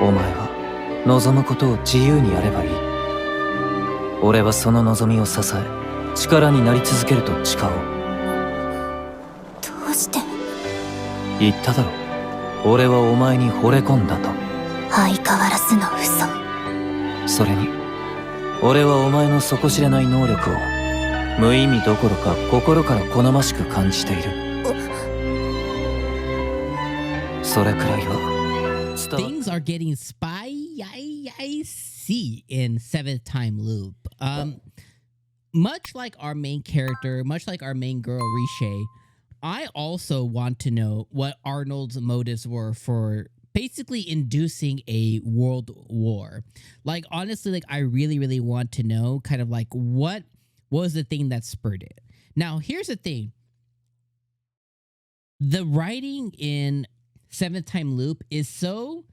お前は望むことを自由にやればいい。俺はその望みを支え、力になり続けると誓おう。どうして？言っただろ。俺はお前に惚れ込んだと。相変わらずの嘘。それに俺はお前の底知れない能力を無意味どころか心から好ましく感じている。それくらいは。Things are getting spicy in seventh time loop. Much like our main character, much like our main girl Riche, I also want to know what Arnold's motives were for basically inducing a world war. Like, honestly, like, I really want to know kind of like what was the thing that spurred it. Now, here's the thing. The writing in seventh time loop is so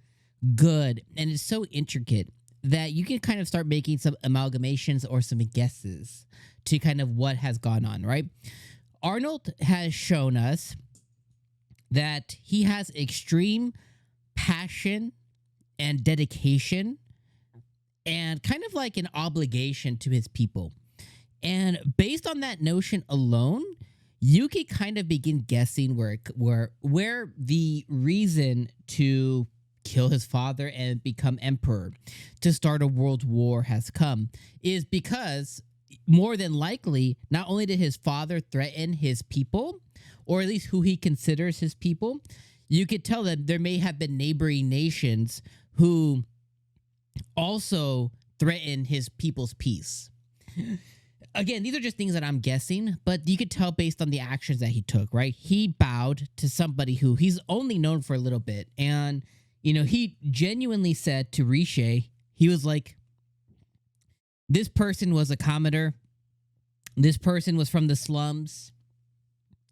good and it's so intricate that you can kind of start making some amalgamations or some guesses to kind of what has gone on, right? Arnold has shown us that he has extreme passion and dedication and kind of like an obligation to his people. And based on that notion alone, you can kind of begin guessing where the reason to kill his father and become emperor, to start a world war has come, is because more than likely, not only did his father threaten his people, or at least who he considers his people, you could tell that there may have been neighboring nations who also threatened his people's peace. Again, these are just things that I'm guessing, but you could tell based on the actions that he took, right? He bowed to somebody who he's only known for a little bit. And, you know, he genuinely said to Riche, he was like, this person was a commoner. This person was from the slums.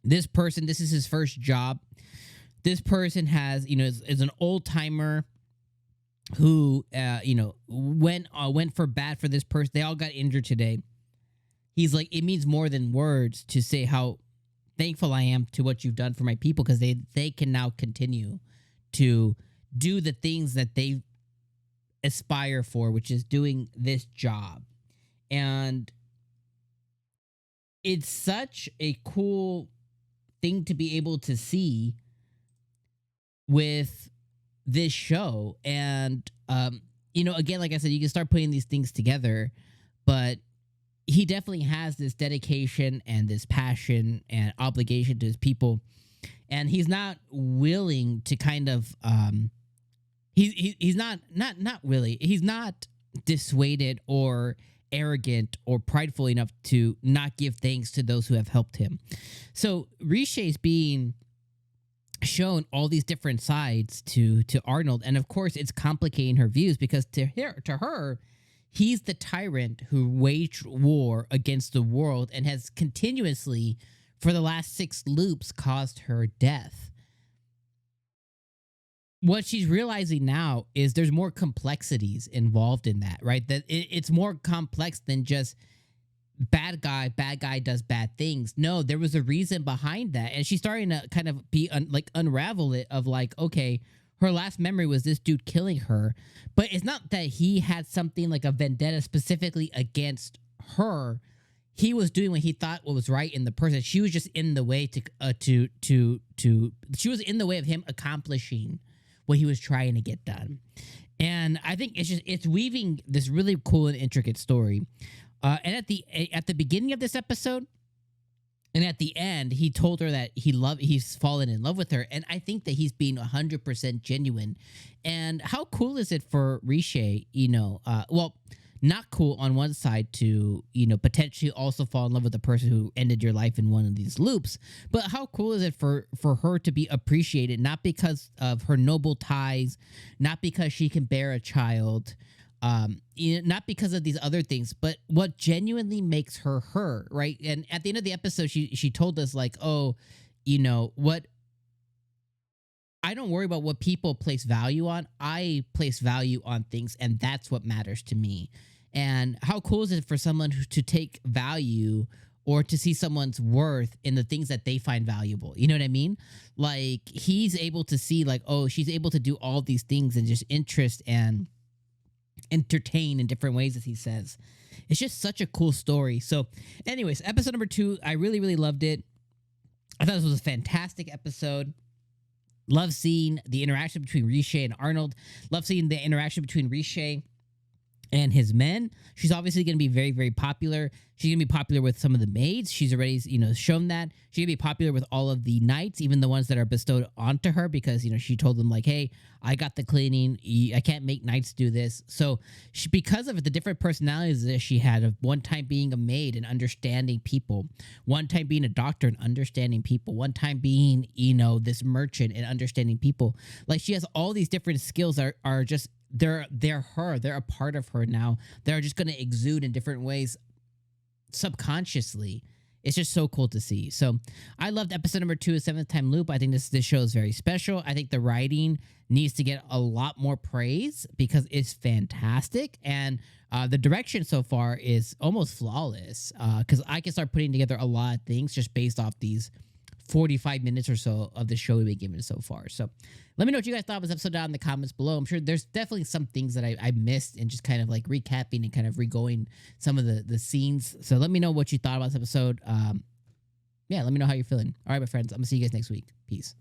This person, this is his first job. This person has, you know, is an old timer who, you know, went for bad for this person. They all got injured today. He's like, it means more than words to say how thankful I am to what you've done for my people, because they can now continue to do the things that they aspire for, which is doing this job. And it's such a cool thing to be able to see with this show. And, you know, again, like I said, you can start putting these things together, but he definitely has this dedication and this passion and obligation to his people. And he's not willing to kind of, he's not really, he's not dissuaded or arrogant or prideful enough to not give thanks to those who have helped him. So Riche is being shown all these different sides to Arnold, and of course it's complicating her views, because to her he's the tyrant who waged war against the world and has continuously for the last 6 loops caused her death. What she's realizing now is there's more complexities involved in that, right? That it's more complex than just bad guy does bad things. No, there was a reason behind that. And she's starting to kind of be unravel it of like, okay, her last memory was this dude killing her. But it's not that he had something like a vendetta specifically against her. He was doing what he thought was right in the person. She was just in the way she was in the way of him accomplishing what he was trying to get done. And I think it's weaving this really cool and intricate story. And at the beginning of this episode and at the end, he told her that he's fallen in love with her. And I think that he's being 100% genuine. And how cool is it for Riche, you know, well, not cool on one side to, you know, potentially also fall in love with the person who ended your life in one of these loops. But how cool is it for her to be appreciated, not because of her noble ties, not because she can bear a child, you know, not because of these other things, but what genuinely makes her her, right? And at the end of the episode, she told us like, oh, you know, what, I don't worry about what people place value on. I place value on things, and that's what matters to me. And how cool is it for someone to take value or to see someone's worth in the things that they find valuable. You know what I mean? Like he's able to see like, oh, she's able to do all these things and just interest and entertain in different ways, as he says. It's just such a cool story. So anyways, episode number 2, I really, really loved it. I thought this was a fantastic episode. Love seeing the interaction between Riche and Arnold. Love seeing the interaction between Riche and his men. She's obviously going to be very, very popular. She's going to be popular with some of the maids. She's already, shown that. She's going to be popular with all of the knights, even the ones that are bestowed onto her, because, she told them like, hey, I got the cleaning. I can't make knights do this. So because of the different personalities that she had, of one time being a maid and understanding people, one time being a doctor and understanding people, one time being, this merchant and understanding people. Like she has all these different skills that are just, they're her. They're a part of her now. They're just going to exude in different ways subconsciously. It's just so cool to see. So I loved episode number 2 of 7th Time Loop. I think this show is very special. I think the writing needs to get a lot more praise because it's fantastic. And the direction so far is almost flawless because I can start putting together a lot of things just based off these 45 minutes or so of the show we've been given so far. So let me know what you guys thought of this episode down in the comments below. I'm sure there's definitely some things that I missed and just kind of like recapping and kind of re-going some of the scenes. So let me know what you thought about this episode. Yeah, let me know how you're feeling. All right, my friends, I'm gonna see you guys next week. Peace.